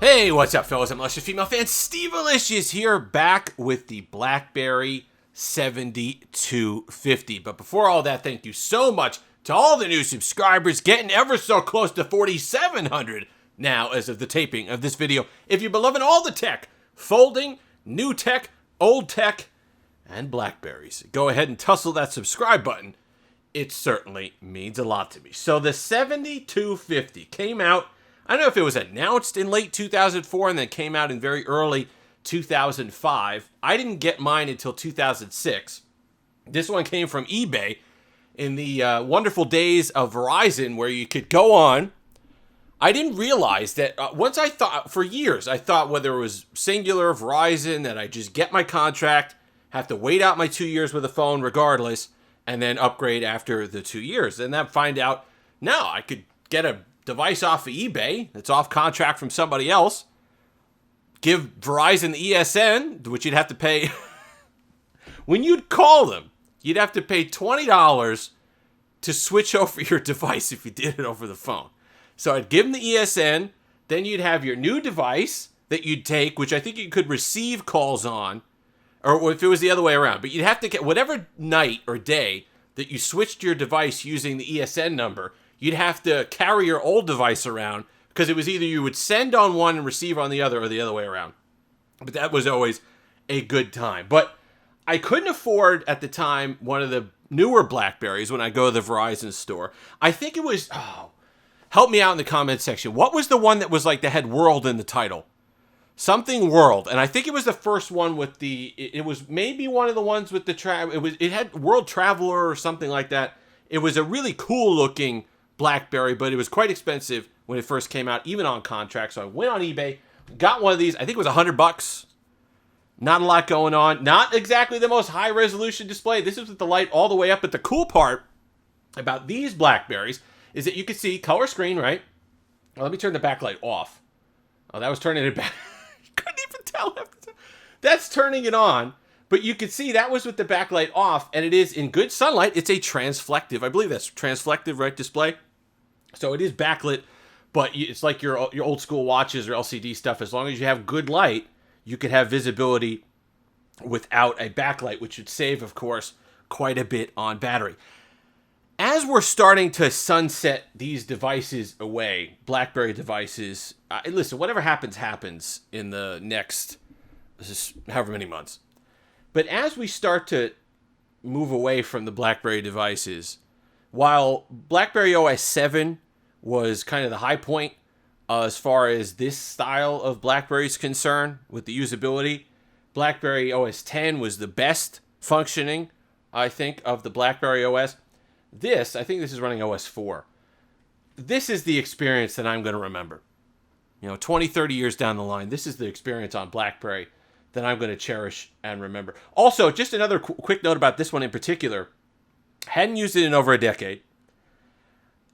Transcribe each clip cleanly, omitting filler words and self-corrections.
Hey, what's up, fellas? I'm Malicious Female Fan StevealiciousTech here, back with the BlackBerry 7250. But before all that, thank you so much to all the new subscribers, getting ever so close to 4,700 now as of the taping of this video. If you've been loving all the tech, folding, new tech, old tech, and Blackberries, go ahead and tussle that subscribe button. It certainly means a lot to me. So the 7250 came out, I don't know if it was announced in late 2004 and then came out in very early 2005. I didn't get mine until 2006. This one came from eBay in the wonderful days of Verizon, where you could go on. I didn't realize that once I thought, for years, I thought whether it was Singular, Verizon, that I just get my contract, have to wait out my 2 years with a phone regardless, and then upgrade after the 2 years. And then find out, no, I could get a device off of eBay that's off contract from somebody else, give Verizon the ESN, which you'd have to pay. When you'd call them, you'd have to pay $20 to switch over your device if you did it over the phone. So I'd give them the ESN, then you'd have your new device that you'd take, which I think you could receive calls on, or if it was the other way around, but you'd have to get whatever night or day that you switched your device using the ESN number, you'd have to carry your old device around, because it was either you would send on one and receive on the other, or the other way around. But that was always a good time. But I couldn't afford, at the time, one of the newer Blackberries when I go to the Verizon store. I think it was, help me out in the comments section. What was the one that was like, that had World in the title? Something World. And I think it was the first one with the, it was maybe one of the ones with the, it had World Traveler or something like that. It was a really cool looking BlackBerry, but it was quite expensive when it first came out, even on contract. So I went on eBay, got one of these. I think it was $100. Not a lot going on. Not exactly the most high resolution display. This is with the light all the way up. But the cool part about these Blackberries is that you can see color screen, right? Well, let me turn the backlight off. Oh, that was turning it back. You couldn't even tell. That's turning it on. But you can see that was with the backlight off, and it is in good sunlight. It's a Transflective. I believe that's Transflective, right, display. So it is backlit, but it's like your old school watches or LCD stuff. As long as you have good light, you could have visibility without a backlight, which would save, of course, quite a bit on battery. As we're starting to sunset these devices away, BlackBerry devices, listen, whatever happens, happens in the next however many months. But as we start to move away from the BlackBerry devices, while BlackBerry OS 7 was kind of the high point as far as this style of BlackBerry is concerned with the usability, BlackBerry OS 10 was the best functioning, I think, of the BlackBerry OS. I think this is running OS 4. This is the experience that I'm going to remember. 20, 30 years down the line, this is the experience on BlackBerry that I'm going to cherish and remember. Also, just another quick note about this one in particular. Hadn't used it in over a decade.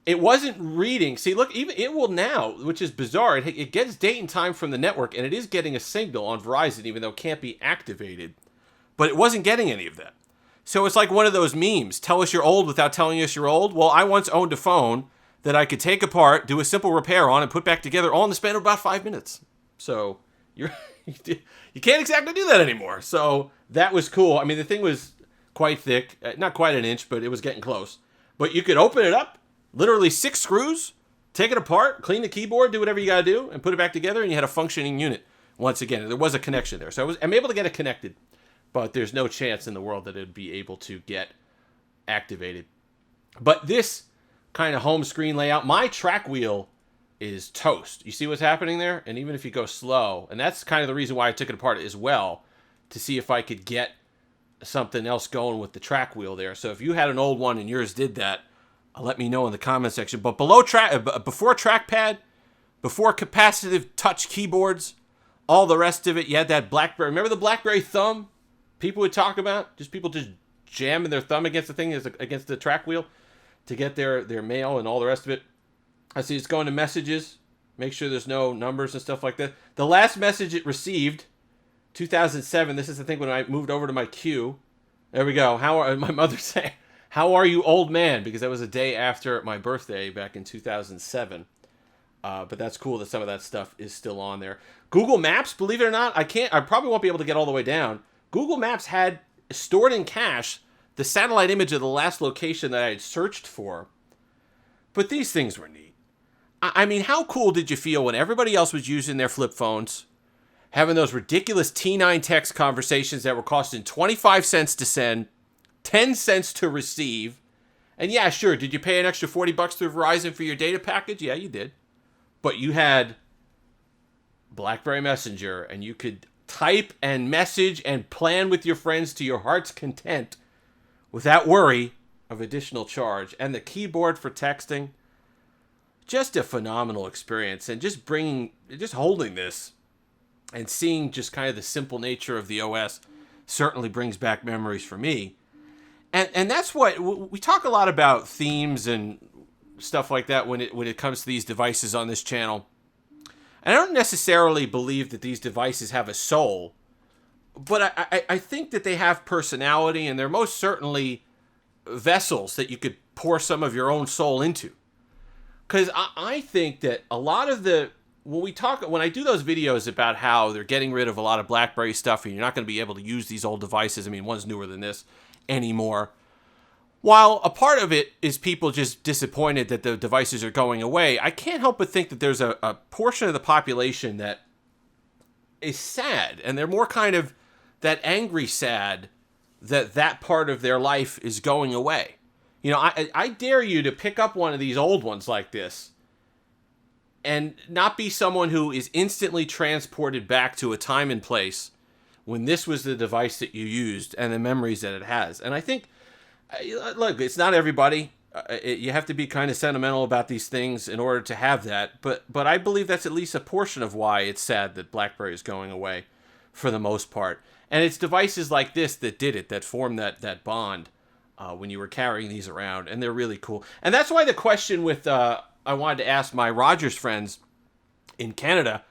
It wasn't reading. See, look, even it will now, which is bizarre. It gets date and time from the network, and it is getting a signal on Verizon, even though it can't be activated. But it wasn't getting any of that. So it's like one of those memes. Tell us you're old without telling us you're old. Well, I once owned a phone that I could take apart, do a simple repair on, and put back together all in the span of about 5 minutes. So you can't exactly do that anymore. So that was cool. I mean, the thing was quite thick. Not quite an inch, but it was getting close. But you could open it up, literally 6 screws, take it apart, clean the keyboard, do whatever you got to do, and put it back together, and you had a functioning unit. Once again, there was a connection there. So I'm able to get it connected, but there's no chance in the world that it would be able to get activated. But this kind of home screen layout, my track wheel is toast. You see what's happening there? And even if you go slow, and that's kind of the reason why I took it apart as well, to see if I could get something else going with the track wheel there. So if you had an old one and yours did that, let me know in the comment section. But before trackpad, before capacitive touch keyboards, all the rest of it, you had that BlackBerry. Remember the BlackBerry thumb people would talk about? Just people just jamming their thumb against the thing, against the track wheel to get their mail and all the rest of it. I see it's going to messages. Make sure there's no numbers and stuff like that. The last message it received, 2007. This is the thing when I moved over to my queue. There we go. My mother saying, "How are you, old man?" Because that was a day after my birthday back in 2007. But that's cool that some of that stuff is still on there. Google Maps, believe it or not, I probably won't be able to get all the way down. Google Maps had stored in cache the satellite image of the last location that I had searched for. But these things were neat. I mean, how cool did you feel when everybody else was using their flip phones, having those ridiculous T9 text conversations that were costing 25 cents to send, 10 cents to receive? And yeah, sure, did you pay an extra $40 through Verizon for your data package? Yeah, you did. But you had BlackBerry Messenger, and you could type and message and plan with your friends to your heart's content without worry of additional charge. And the keyboard for texting, just a phenomenal experience. And just holding this and seeing just kind of the simple nature of the OS certainly brings back memories for me. And that's what we talk a lot about, themes and stuff like that when it comes to these devices on this channel. And I don't necessarily believe that these devices have a soul, but I think that they have personality, and they're most certainly vessels that you could pour some of your own soul into. Because I think that a lot of when I do those videos about how they're getting rid of a lot of BlackBerry stuff and you're not going to be able to use these old devices, I mean, one's newer than this anymore. While a part of it is people just disappointed that the devices are going away, I can't help but think that there's a portion of the population that is sad, and they're more kind of that angry sad that part of their life is going away. You know, I dare you to pick up one of these old ones like this and not be someone who is instantly transported back to a time and place when this was the device that you used and the memories that it has. And I think, look, it's not everybody. You have to be kind of sentimental about these things in order to have that. But I believe that's at least a portion of why it's sad that BlackBerry is going away for the most part. And it's devices like this that did it, that formed that bond when you were carrying these around. And they're really cool. And that's why the question with I wanted to ask my Rogers friends in Canada.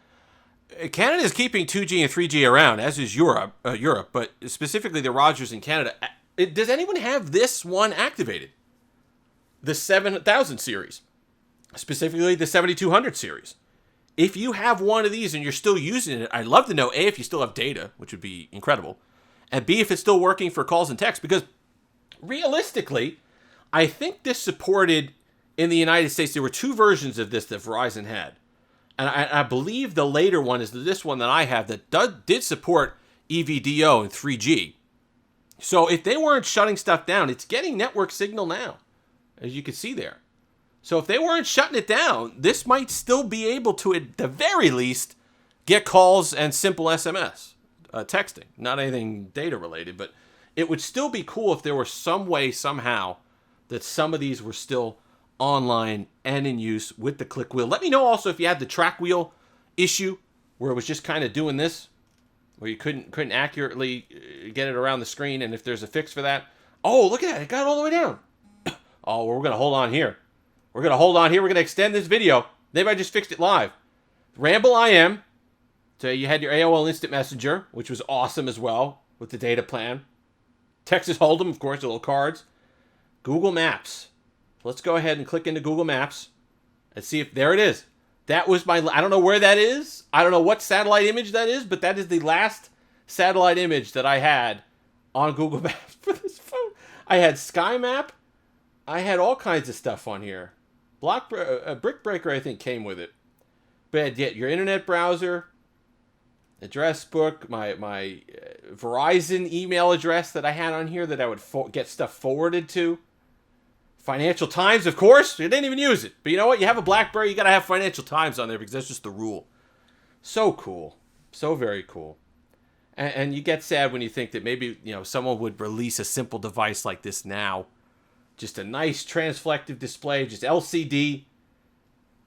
Canada is keeping 2G and 3G around, as is Europe, but specifically the Rogers in Canada. Does anyone have this one activated? The 7000 series, specifically the 7200 series. If you have one of these and you're still using it, I'd love to know, A, if you still have data, which would be incredible, and B, if it's still working for calls and texts, because realistically, I think this supported, in the United States, there were two versions of this that Verizon had. And I believe the later one is this one that I have that did support EVDO and 3G. So if they weren't shutting stuff down, it's getting network signal now, as you can see there. So if they weren't shutting it down, this might still be able to, at the very least, get calls and simple SMS, texting. Not anything data related, but it would still be cool if there were some way, somehow, that some of these were still online and in use with the click wheel. Let me know also if you had the track wheel issue where it was just kind of doing this, where you couldn't accurately get it around the screen, and if there's a fix for that. Oh, look at that. It got all the way down. Oh, well, we're going to hold on here. We're going to hold on here. We're going to extend this video. Maybe I just fixed it live. Ramble IM. So you had your Aol Instant Messenger, which was awesome as well with the data plan. Texas Hold'em, of course, the little cards. Google Maps. Let's go ahead and click into Google Maps and see if there it is. That was I don't know where that is. I don't know what satellite image that is, but that is the last satellite image that I had on Google Maps for this phone. I had Sky Map. I had all kinds of stuff on here. Brick Breaker, I think, came with it. But yeah, your internet browser, address book, my Verizon email address that I had on here that I would get stuff forwarded to. Financial Times, of course. You didn't even use it. But you know what? You have a BlackBerry, you got to have Financial Times on there because that's just the rule. So cool. So very cool. And you get sad when you think that maybe, someone would release a simple device like this now. Just a nice transflective display, just LCD.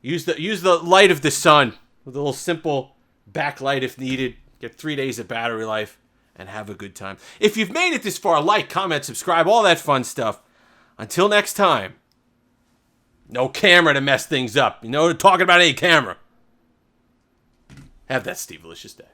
Use the light of the sun with a little simple backlight if needed. Get 3 days of battery life and have a good time. If you've made it this far, like, comment, subscribe, all that fun stuff. Until next time, no camera to mess things up. Talking about any camera. Have that Stevealicious day.